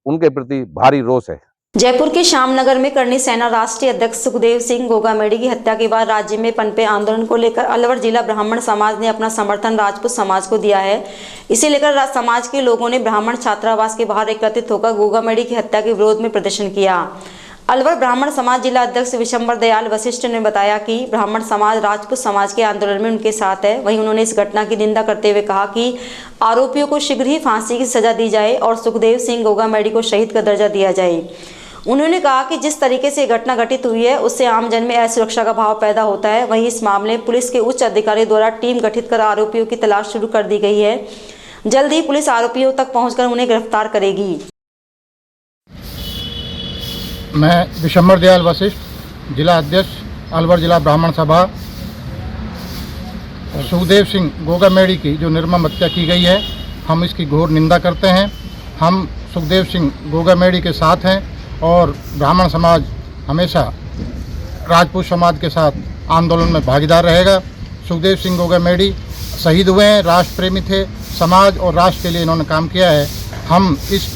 उनके प्रति भारी रोष है। जयपुर के श्यामनगर में करनी सेना राष्ट्रीय अध्यक्ष सुखदेव सिंह गोगामेडी की हत्या के बाद राज्य में पनपे आंदोलन को लेकर अलवर जिला ब्राह्मण समाज ने अपना समर्थन राजपूत समाज को दिया है। इसे लेकर समाज के लोगों ने ब्राह्मण छात्रावास के बाहर एकत्रित होकर गोगामेडी की हत्या के विरोध में प्रदर्शन किया। अलवर ब्राह्मण समाज जिला अध्यक्ष विशंबर दयाल वशिष्ठ ने बताया कि ब्राह्मण समाज राजपूत समाज के आंदोलन में उनके साथ है। वहीं उन्होंने इस घटना की निंदा करते हुए कहा कि आरोपियों को शीघ्र ही फांसी की सजा दी जाए और सुखदेव सिंह गोगामेडी को शहीद का दर्जा दिया जाए। उन्होंने कहा कि जिस तरीके से घटना घटित हुई है उससे आमजन में असुरक्षा का भाव पैदा होता है। वहीं इस मामले में पुलिस के उच्च अधिकारियों द्वारा टीम गठित कर आरोपियों की तलाश शुरू कर दी गई है। जल्द ही पुलिस आरोपियों तक पहुंचकर उन्हें गिरफ्तार करेगी। मैं विशंबर दयाल वशिष्ठ, जिला अध्यक्ष अलवर जिला ब्राह्मण सभा। सुखदेव सिंह गोगामेडी की जो निर्मम हत्या की गई है, हम इसकी घोर निंदा करते हैं। हम सुखदेव सिंह गोगामेडी के साथ हैं और ब्राह्मण समाज हमेशा राजपूत समाज के साथ आंदोलन में भागीदार रहेगा। सुखदेव सिंह गोगामेडी शहीद हुए हैं, राष्ट्र प्रेमी थे, समाज और राष्ट्र के लिए इन्होंने काम किया है। हम इस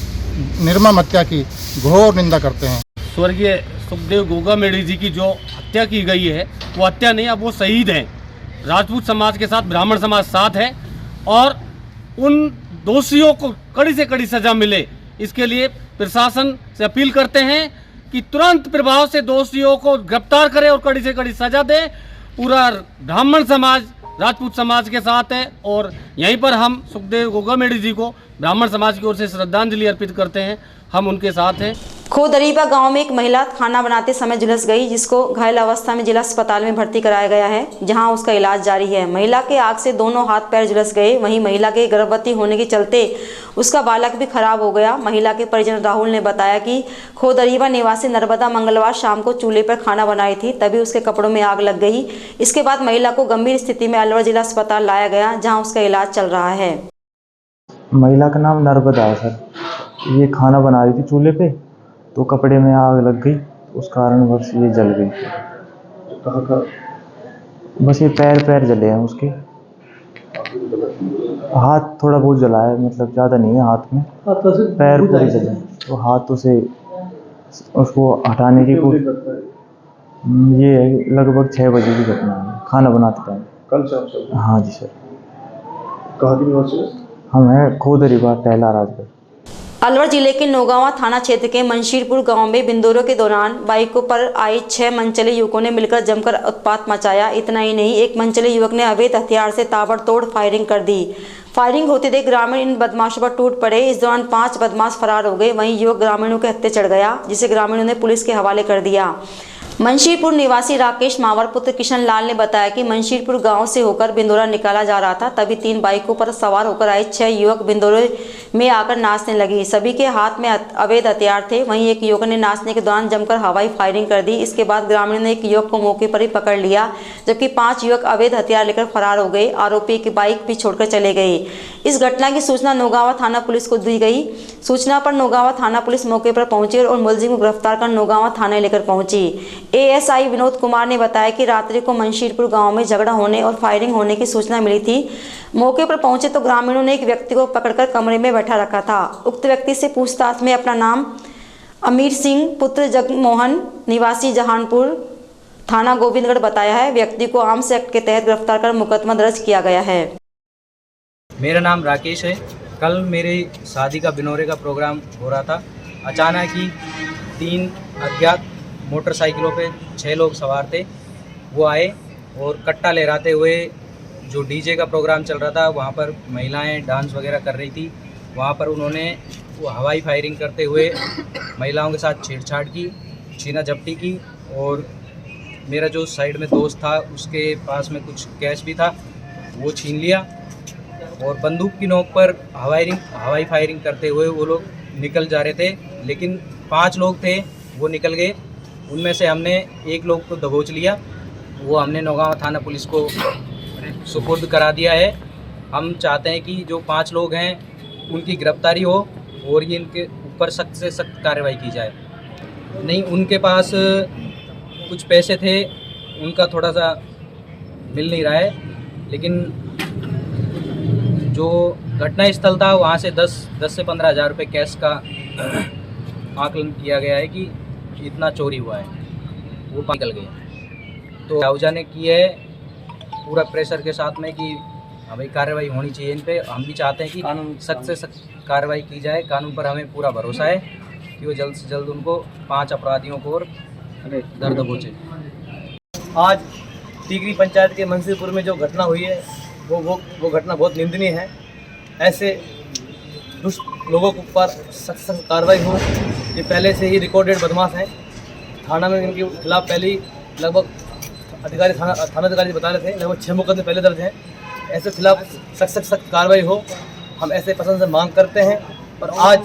निर्मम हत्या की घोर निंदा करते हैं। स्वर्गीय सुखदेव गोगामेडी जी की जो हत्या की गई है वो हत्या नहीं, अब वो शहीद हैं। राजपूत समाज के साथ ब्राह्मण समाज साथ है और उन दोषियों को कड़ी से कड़ी सजा मिले, इसके लिए प्रशासन से अपील करते हैं कि तुरंत प्रभाव से दोषियों को गिरफ्तार करे और कड़ी से कड़ी सजा दे। पूरा ब्राह्मण समाज राजपूत समाज के साथ है और यहीं पर हम सुखदेव गोगामेडी जी को ब्राह्मण समाज की ओर से श्रद्धांजलि अर्पित करते हैं। हम उनके साथ हैं। खोदरीबा गांव में एक महिला खाना बनाते समय झुलस गई, जिसको घायल अवस्था में जिला अस्पताल में भर्ती कराया गया है, जहां उसका इलाज जारी है। महिला के आग से दोनों हाथ पैर झुलस गए। वहीं महिला के गर्भवती होने के चलते उसका बालक भी खराब हो गया। महिला के परिजन राहुल ने बताया कि खोदरीबा निवासी नर्मदा मंगलवार शाम को चूल्हे पर खाना बनाई थी, तभी उसके कपड़ों में आग लग गई। इसके बाद महिला को गंभीर स्थिति में अलवर जिला अस्पताल लाया गया, जहाँ उसका इलाज चल रहा है। महिला का नाम नर्मदा है सर। ये खाना बना रही थी चूल्हे पे, तो कपड़े में आग लग गई, उस कारणवश ये जल गई। कहाँ? बस ये पैर जले हैं उसके। हाथ थोड़ा बहुत जला है, मतलब ज़्यादा नहीं है हाथ में, पैर पूरे जले। तो हाथों से उसको हटाने की ये लगभग 6 बजे की घटना है, खाना बनाते टाइम। कल शाम? हाँ जी सर। कहाँ की निवासी? हम हैं खोदरीबा टहला राजगढ़। अलवर जिले के नौगांवा थाना क्षेत्र के मंशीरपुर गांव में बिंदोरों के दौरान बाइकों पर आए 6 मनचले युवकों ने मिलकर जमकर उत्पात मचाया। इतना ही नहीं, एक मनचले युवक ने अवैध हथियार से ताबड़तोड़ फायरिंग कर दी। फायरिंग होते देख ग्रामीण इन बदमाशों पर टूट पड़े। इस दौरान 5 बदमाश फरार हो गए। वहीं युवक ग्रामीणों के हत्थे चढ़ गया, जिसे ग्रामीणों ने पुलिस के हवाले कर दिया। मंशीरपुर निवासी राकेश मावर पुत्र किशन लाल ने बताया कि मंशीरपुर गांव से होकर बिंदोरा निकाला जा रहा था, तभी 3 बाइकों पर सवार होकर आए 6 युवक बिंदोरे में आकर नाचने लगे। सभी के हाथ में अवैध हथियार थे। वहीं एक युवक ने नाचने के दौरान जमकर हवाई फायरिंग कर दी। इसके बाद ग्रामीणों ने एक युवक को मौके पर ही पकड़ लिया, जबकि 5 युवक अवैध हथियार लेकर फरार हो गए। आरोपी की बाइक भी छोड़कर चले गए। इस घटना की सूचना नौगांवा थाना पुलिस को दी गई। सूचना पर नौगांवा थाना पुलिस मौके पर पहुंची और मुलजिम को गिरफ्तार कर नौगांवा थाने लेकर पहुंची। एएसआई विनोद कुमार ने बताया कि रात्रि को मंशीरपुर गांव में झगड़ा होने और फायरिंग होने की सूचना मिली थी। मौके पर पहुंचे तो ग्रामीणों ने एक व्यक्ति को पकड़कर कमरे में बैठा रखा था। उक्त व्यक्ति से पूछताछ में अपना नाम अमीर सिंह पुत्र जगमोहन निवासी जहानपुर थाना गोविंदगढ़ बताया है। व्यक्ति को आर्म्स एक्ट के तहत गिरफ्तार कर मुकदमा दर्ज किया गया है। मेरा नाम राकेश है। कल मेरी शादी का बिनोरे का प्रोग्राम हो रहा था। अचानक ही 3 अज्ञात मोटरसाइकिलों पे 6 लोग सवार थे। वो आए और कट्टा लहराते हुए, जो डीजे का प्रोग्राम चल रहा था वहाँ पर महिलाएं डांस वगैरह कर रही थी, वहाँ पर उन्होंने वो हवाई फायरिंग करते हुए महिलाओं के साथ छेड़छाड़ की, छीना झपटी की। और मेरा जो साइड में दोस्त था उसके पास में कुछ कैश भी था, वो छीन लिया। और बंदूक की नोक पर हवाई फायरिंग करते हुए वो लोग निकल जा रहे थे, लेकिन 5 लोग थे वो निकल गए। उनमें से हमने 1 लोग को दबोच लिया। वो हमने नौगांवा थाना पुलिस को सुपुर्द करा दिया है। हम चाहते हैं कि जो 5 लोग हैं उनकी गिरफ्तारी हो और ये इनके ऊपर सख्त से सख्त कार्रवाई की जाए। नहीं, उनके पास कुछ पैसे थे, उनका थोड़ा सा मिल नहीं रहा है, लेकिन जो घटना स्थल था वहाँ से 10 से 15 हज़ार रुपये कैश का आकलन किया गया है कि इतना चोरी हुआ है, वो निकल गया। तो मुआवजा ने की है पूरा प्रेशर के साथ में कि हमें कार्रवाई होनी चाहिए इन पे। हम भी चाहते हैं कि सख्त से सख्त कार्रवाई की जाए। कानून पर हमें पूरा भरोसा है कि वो जल्द से जल्द उनको 5 अपराधियों को और दर्द पहुँचे। आज टीकरी पंचायत के मंसीपुर में जो घटना हुई है वो घटना बहुत निंदनीय है। ऐसे दुष्ट लोगों के ऊपर सख्त कार्रवाई हो। ये पहले से ही रिकॉर्डेड बदमाश हैं। थाना में इनके खिलाफ पहले ही लगभग थाना अधिकारी बता रहे थे लगभग 6 मुकदमे पहले दर्ज हैं। ऐसे खिलाफ सख्त कार्रवाई हो, हम ऐसे पसंद से मांग करते हैं। और आज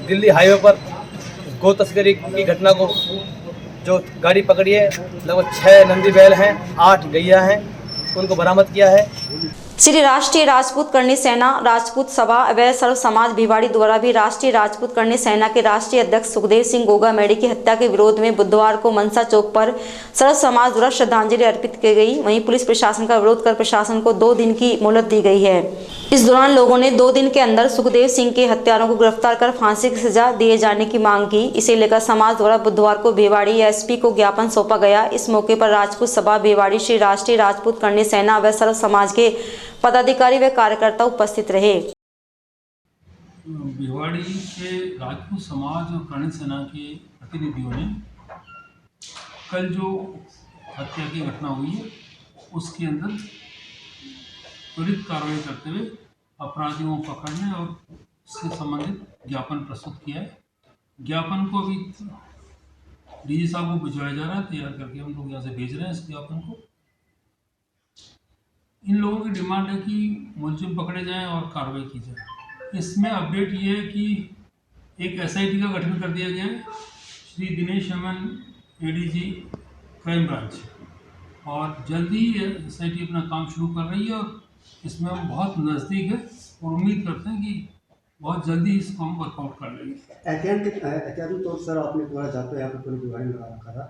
दिल्ली हाईवे पर गौ तस्करी की घटना को जो गाड़ी पकड़ी है, लगभग 6 नंदी बैल हैं, 8 गैया हैं, उनको बरामद किया है। श्री राष्ट्रीय राजपूत करणी सेना राजपूत सभा व सर्व समाज भिवाड़ी द्वारा भी राष्ट्रीय राजपूत करणी सेना के राष्ट्रीय अध्यक्ष सुखदेव सिंह गोगा मेडी की हत्या के विरोध में बुधवार को मनसा चौक पर सर्व समाज द्वारा श्रद्धांजलि अर्पित की गई। वहीं पुलिस प्रशासन का विरोध कर प्रशासन को 2 दिन की मोहलत दी गई है। इस दौरान लोगों ने 2 दिन के अंदर सुखदेव सिंह के हत्यारों को गिरफ्तार कर फांसी की सजा दिए जाने की मांग की। इसे लेकर समाज द्वारा बुधवार को भिवाड़ी एसपी को ज्ञापन सौंपा गया। इस मौके पर राजपूत सभा भिवाड़ी श्री राष्ट्रीय राजपूत करणी सेना व सर्व समाज के पदाधिकारी व कार्यकर्ता उपस्थित रहे। भिवाड़ी के राजपूत समाज और करणी सेना के प्रतिनिधियों ने कल जो हत्या की घटना हुई है उसके अंदर त्वरित कार्रवाई करते हुए अपराधियों को पकड़ने और उससे संबंधित ज्ञापन प्रस्तुत किया है। ज्ञापन को अभी डीजी साहब को भिजवाया जा रहा है, तैयार करके हम लोग यहाँ से भेज रहे हैं इस ज्ञापन को। इन लोगों की डिमांड है कि मुलजिम पकड़े जाएं और कार्रवाई की जाए। इसमें अपडेट ये है कि एक एसआईटी का गठन कर दिया गया है, श्री दिनेश अमन एडीजी क्राइम ब्रांच, और जल्दी एसआईटी अपना काम शुरू कर रही है और इसमें हम बहुत नज़दीक है और उम्मीद करते हैं कि बहुत जल्दी इसको हम वर्कआउट कर लेंगे। एहतियाती तौर पर आपने पूरा जाब्ता यहाँ पर भिवाड़ी में रखा था।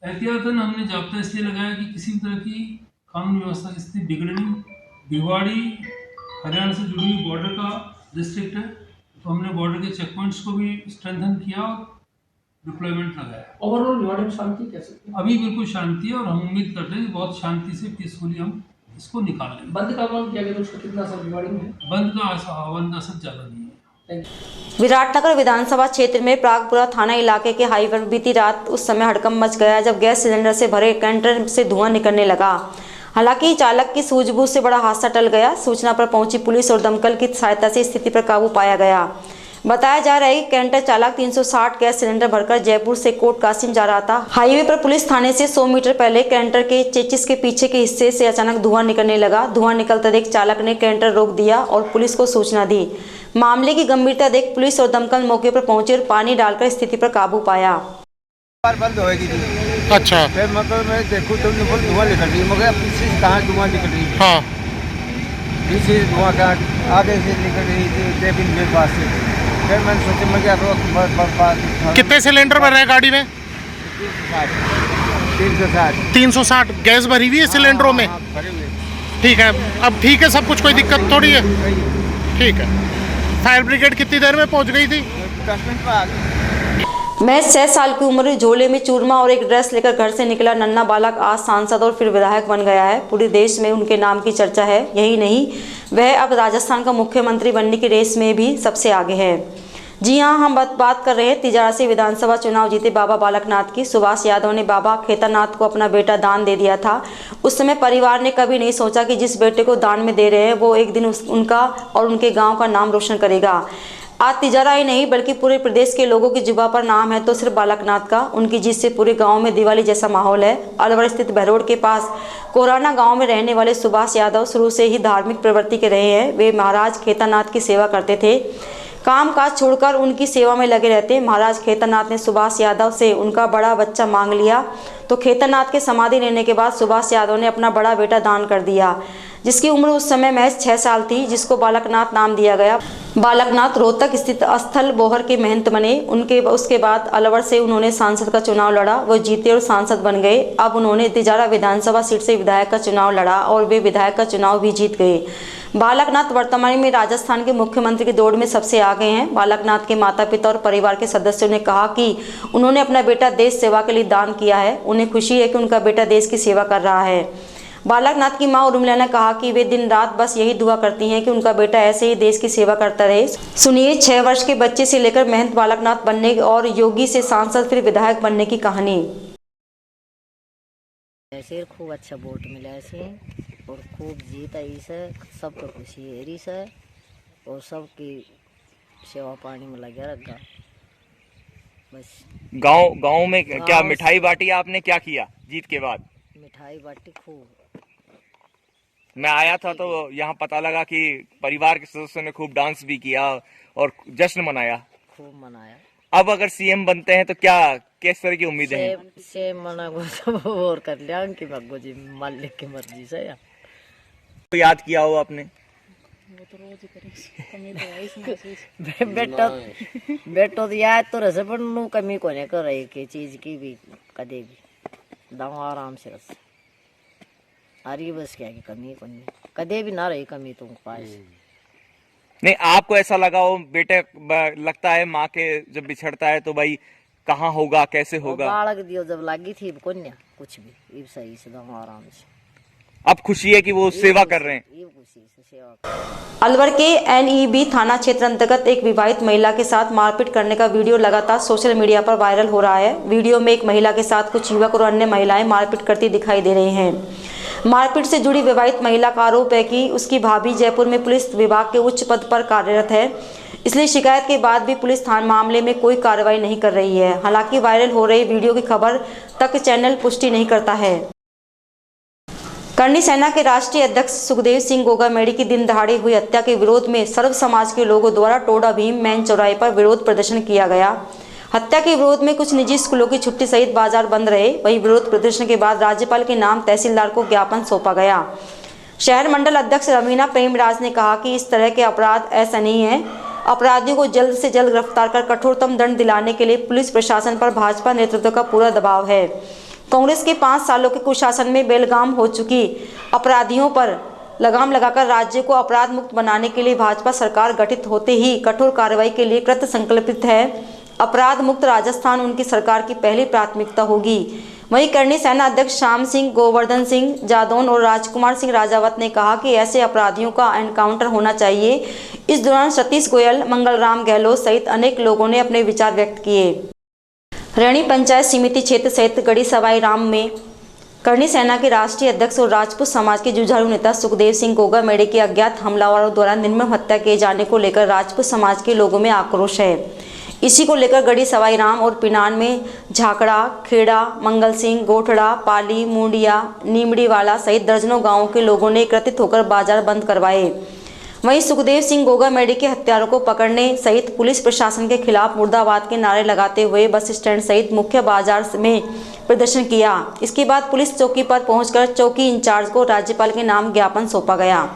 एहतियातन हमने जाब्ता इसलिए लगाया कि किसी भी तरह की कानून व्यवस्था की स्थिति बिगड़े नहीं। भिवाड़ी हरियाणा से जुड़ी हुई बॉर्डर का डिस्ट्रिक्ट है, तो हमने बॉर्डर के चेक पॉइंट्स को भी स्ट्रेंथन किया और डिप्लॉयमेंट लगाया। ओवरऑल भिवाड़ी में शांति कैसे? अभी बिल्कुल शांति है और हम उम्मीद करते हैं कि बहुत शांति से पीसफुली हम इसको निकाल लेंगे। बंद का आह्वान किया गया तो उसका कितना असर भिवाड़ी में है? बंद का आह्वान का असर ज़्यादा नहीं है। विराटनगर विधानसभा क्षेत्र में प्रागपुरा थाना इलाके के हाईवे पर बीती रात उस समय हड़कंप मच गया जब गैस सिलेंडर से भरे कैंटर से धुआं निकलने लगा। हालांकि चालक की सूझबूझ से बड़ा हादसा टल गया। सूचना पर पहुंची पुलिस और दमकल की सहायता से स्थिति पर काबू पाया गया। बताया जा रहा है कि कैंटर चालक 360 गैस सिलेंडर भरकर जयपुर से कोट कासिम जा रहा था। हाईवे पर पुलिस थाने से 100 मीटर पहले कैंटर के चेचिस के पीछे के हिस्से से अचानक धुआं निकलने लगा। धुआं निकलता देख चालक ने कैंटर रोक दिया और पुलिस को सूचना दी। मामले की गंभीरता देख पुलिस और दमकल मौके पर पहुंचे और पानी डालकर स्थिति पर काबू पाया। बंद होएगी थी। अच्छा, फिर मतलब मैं देखूँ तो धुआं निकल रही है, मगर पीछे से कहाँ धुआं निकल रही है? हाँ, पीछे धुआं का आगे से निकल रही थी केबिन के पास से। फिर मैंने सोचा मैं क्या कितने सिलेंडर भर रहे हैं गाड़ी में? 360 गैस भरी हुई है सिलेंडरों में। ठीक है, अब ठीक है सब कुछ, कोई दिक्कत थोड़ी है। ठीक है, फायर ब्रिगेड कितनी देर में पहुंच गई थी? 10 मिनट में आ गई। मैं 6 साल की उम्र में झोले में चूरमा और एक ड्रेस लेकर घर से निकला नन्हा बालक आज सांसद और फिर विधायक बन गया है। पूरे देश में उनके नाम की चर्चा है। यही नहीं, वह अब राजस्थान का मुख्यमंत्री बनने की रेस में भी सबसे आगे है। जी हां, हम बात कर रहे हैं तिजारा से विधानसभा चुनाव जीते बाबा बालकनाथ की। सुभाष यादव ने बाबा खेतानाथ को अपना बेटा दान दे दिया था। उस समय परिवार ने कभी नहीं सोचा कि जिस बेटे को दान में दे रहे हैं वो एक दिन उनका और उनके गाँव का नाम रोशन करेगा। आज तिजारा ही नहीं बल्कि पूरे प्रदेश के लोगों की जुबान पर नाम है तो सिर्फ बालकनाथ का। उनकी जीत से पूरे गांव में दिवाली जैसा माहौल है। अलवर स्थित बहरोड के पास कोराना गांव में रहने वाले सुभाष यादव शुरू से ही धार्मिक प्रवृत्ति के रहे हैं। वे महाराज खेतानाथ की सेवा करते थे, काम काज छोड़कर उनकी सेवा में लगे रहते। महाराज खेतानाथ ने सुभाष यादव से उनका बड़ा बच्चा मांग लिया तो खेतानाथ के समाधि लेने के बाद सुभाष यादव ने अपना बड़ा बेटा दान कर दिया, जिसकी उम्र उस समय महज 6 साल थी, जिसको बालकनाथ नाम दिया गया। बालकनाथ रोहतक स्थित स्थल बोहर के महंत बने। उसके बाद अलवर से उन्होंने सांसद का चुनाव लड़ा, वो जीते और सांसद बन गए। अब उन्होंने तिजारा विधानसभा सीट से विधायक का चुनाव लड़ा और वे विधायक का चुनाव भी जीत गए। बालकनाथ वर्तमान में राजस्थान के मुख्यमंत्री की दौड़ में सबसे आगे हैं। बालकनाथ के माता पिता और परिवार के सदस्यों ने कहा कि उन्होंने अपना बेटा देश सेवा के लिए दान किया है। उन्हें खुशी है कि उनका बेटा देश की सेवा कर रहा है। बालकनाथ की मां उर्मिला ने कहा कि वे दिन रात बस यही दुआ करती हैं कि उनका बेटा ऐसे ही देश की सेवा करता रहे। सुनिए 6 वर्ष के बच्चे से लेकर महंत बालकनाथ बनने और योगी से सांसद फिर विधायक बनने की कहानी। ऐसे खूब अच्छा वोट मिला ऐसे और खूब जीत आई से, सबको खुशी है रही से और सबकी सेवा पानी में लगा रखा। बस गांव में क्या मिठाई बांटी आपने, क्या किया जीत के बाद? मिठाई बांटी खूब। मैं आया था तो यहाँ पता लगा कि परिवार के सदस्यों ने खूब डांस भी किया और जश्न मनाया। खूब मनाया। अब अगर सीएम बनते हैं तो क्या किस तरह की उम्मीदें हैं? सेम मना को सब और कर लिया कि भगो जी मालिक की मर्जी से। तो याद किया हो आपने? वो तो रोज कमी तो बेटो तो याद तो रहे पर नु कमी को नहीं कर रही के चीज की भी कदे भी दाव आराम से रस आरी बस क्या की कमी को नहीं कदे भी ना रही कमी तुम पास। नहीं आपको ऐसा लगा हो बेटे, लगता है माँ के जब बिछड़ता है तो भाई कहाँ होगा कैसे होगा? बालक दियो जब लगी थी कन्या कुछ भी सही से दाव आराम से। अब खुशी है कि वो सेवा कर रहे हैं। अलवर के NEB थाना क्षेत्र अंतर्गत एक विवाहित महिला के साथ मारपीट करने का वीडियो लगातार सोशल मीडिया पर वायरल हो रहा है। वीडियो में एक महिला के साथ कुछ युवक और अन्य महिलाएं मारपीट करती दिखाई दे रही हैं। मारपीट से जुड़ी विवाहित महिला का आरोप है कि उसकी भाभी जयपुर में पुलिस विभाग के उच्च पद पर कार्यरत है, इसलिए शिकायत के बाद भी पुलिस थाना मामले में कोई कार्रवाई नहीं कर रही है। हालांकि वायरल हो रही वीडियो की खबर तक चैनल पुष्टि नहीं करता है। करनी सेना के राष्ट्रीय अध्यक्ष सुखदेव सिंह गोगामेड़ी की दिन दहाड़े हुई हत्या के विरोध में सर्व समाज के लोगों द्वारा टोडा भीम मैन चौराहे पर विरोध प्रदर्शन किया गया। हत्या के विरोध में कुछ निजी स्कूलों की छुट्टी सहित बाजार बंद रहे। वहीं विरोध प्रदर्शन के बाद राज्यपाल के नाम तहसीलदार को ज्ञापन सौंपा गया। शहर मंडल अध्यक्ष रवीना प्रेमराज ने कहा कि इस तरह के अपराध ऐसा नहीं है। अपराधियों को जल्द से जल्द गिरफ्तार कर कठोरतम दंड दिलाने के लिए पुलिस प्रशासन पर भाजपा नेतृत्व का पूरा दबाव है। कांग्रेस के 5 सालों के कुशासन में बेलगाम हो चुकी अपराधियों पर लगाम लगाकर राज्य को अपराध मुक्त बनाने के लिए भाजपा सरकार गठित होते ही कठोर कार्रवाई के लिए कृत संकल्पित है। अपराध मुक्त राजस्थान उनकी सरकार की पहली प्राथमिकता होगी। वहीं करनी सेना अध्यक्ष श्याम सिंह, गोवर्धन सिंह जादौन और राजकुमार सिंह राजावत ने कहा कि ऐसे अपराधियों का एनकाउंटर होना चाहिए। इस दौरान सतीश गोयल, मंगलराम गहलोत सहित अनेक लोगों ने अपने विचार व्यक्त किए। रैणी पंचायत समिति क्षेत्र सहित गढ़ी सवाई राम में करनी सेना के राष्ट्रीय अध्यक्ष और राजपूत समाज के जुझारू नेता सुखदेव सिंह गोगामेड़ी के अज्ञात हमलावरों द्वारा निर्मम हत्या किए जाने को लेकर राजपूत समाज के लोगों में आक्रोश है। इसी को लेकर गढ़ी सवाई राम और पिनान में झाकड़ा, खेड़ा, मंगल सिंह, गोठड़ा, पाली, मुंडिया, नीमड़ीवाला सहित दर्जनों गांवों के लोगों ने एकत्रित होकर बाजार बंद करवाए। वहीं सुखदेव सिंह गोगामेड़ी के हत्यारों को पकड़ने सहित पुलिस प्रशासन के खिलाफ मुर्दाबाद के नारे लगाते हुए बस स्टैंड सहित मुख्य बाजार में प्रदर्शन किया। इसके बाद पुलिस चौकी पर पहुंचकर चौकी इंचार्ज को राज्यपाल के नाम ज्ञापन सौंपा गया।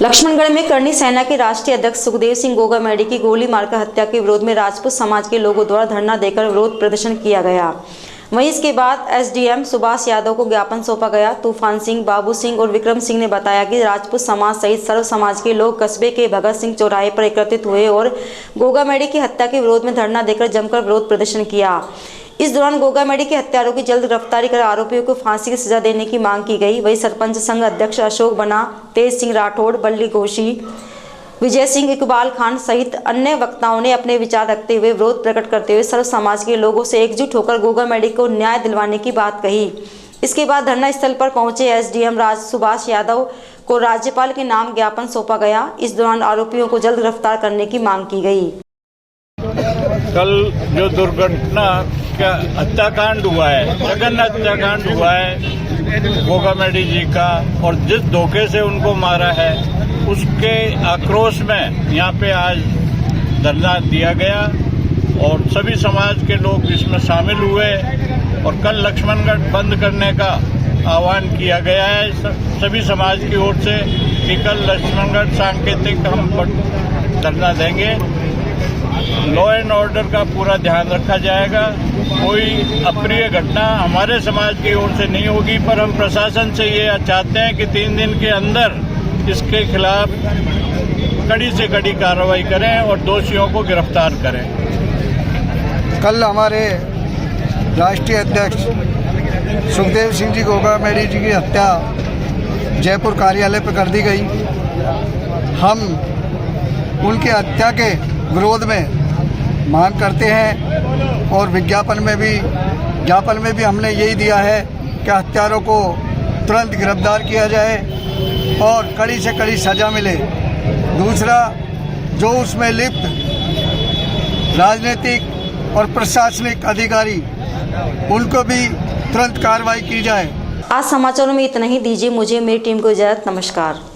लक्ष्मणगढ़ में करनी सेना के राष्ट्रीय अध्यक्ष सुखदेव सिंह गोगामेड़ी की गोली मारकर हत्या के विरोध में राजपूत समाज के लोगों द्वारा धरना देकर विरोध प्रदर्शन किया गया। वहीं इसके बाद SDM सुभाष यादव को ज्ञापन सौंपा गया। तूफान सिंह, बाबू सिंह और विक्रम सिंह ने बताया कि राजपूत समाज सहित सर्व समाज के लोग कस्बे के भगत सिंह चौराहे पर एकत्रित हुए और गोगामेड़ी की हत्या के विरोध में धरना देकर जमकर विरोध प्रदर्शन किया। इस दौरान गोगामेड़ी के हत्यारों की जल्द गिरफ्तारी कर आरोपियों को फांसी की सजा देने की मांग की गई। वहीं सरपंच संघ अध्यक्ष अशोक बना, तेज सिंह राठौड़, बल्ली घोषी, विजय सिंह, इकबाल खान सहित अन्य वक्ताओं ने अपने विचार रखते हुए विरोध प्रकट करते हुए सर्व समाज के लोगों से एकजुट होकर गोगामेड़ी को न्याय दिलवाने की बात कही। इसके बाद धरना स्थल पर पहुंचे SDM सुभाष यादव को राज्यपाल के नाम ज्ञापन सौंपा गया। इस दौरान आरोपियों को जल्द गिरफ्तार करने की मांग की गई। कल जो दुर्घटना का हत्याकांड हुआ है, जघन्य हत्याकांड हुआ है गोगामेड़ी जी का, और जिस धोखे से उनको मारा है उसके आक्रोश में यहाँ पे आज धरना दिया गया और सभी समाज के लोग इसमें शामिल हुए और कल लक्ष्मणगढ़ बंद करने का आह्वान किया गया है सभी समाज की ओर से कि कल लक्ष्मणगढ़ सांकेतिक हम धरना देंगे। लॉ एंड ऑर्डर का पूरा ध्यान रखा जाएगा। कोई अप्रिय घटना हमारे समाज की ओर से नहीं होगी, पर हम प्रशासन से ये चाहते हैं कि 3 दिन के अंदर इसके खिलाफ कड़ी से कड़ी कार्रवाई करें और दोषियों को गिरफ्तार करें। कल हमारे राष्ट्रीय अध्यक्ष सुखदेव सिंह जी गोगा मेडी जी की हत्या जयपुर कार्यालय पर कर दी गई। हम उनकी हत्या के विरोध में मांग करते हैं और ज्ञापन में भी हमने यही दिया है कि हत्यारों को तुरंत गिरफ्तार किया जाए और कड़ी से कड़ी सजा मिले। दूसरा, जो उसमें लिप्त राजनीतिक और प्रशासनिक अधिकारी उनको भी तुरंत कार्रवाई की जाए। आज समाचारों में इतना ही। दीजिए मुझे मेरी टीम को इजाजत। नमस्कार।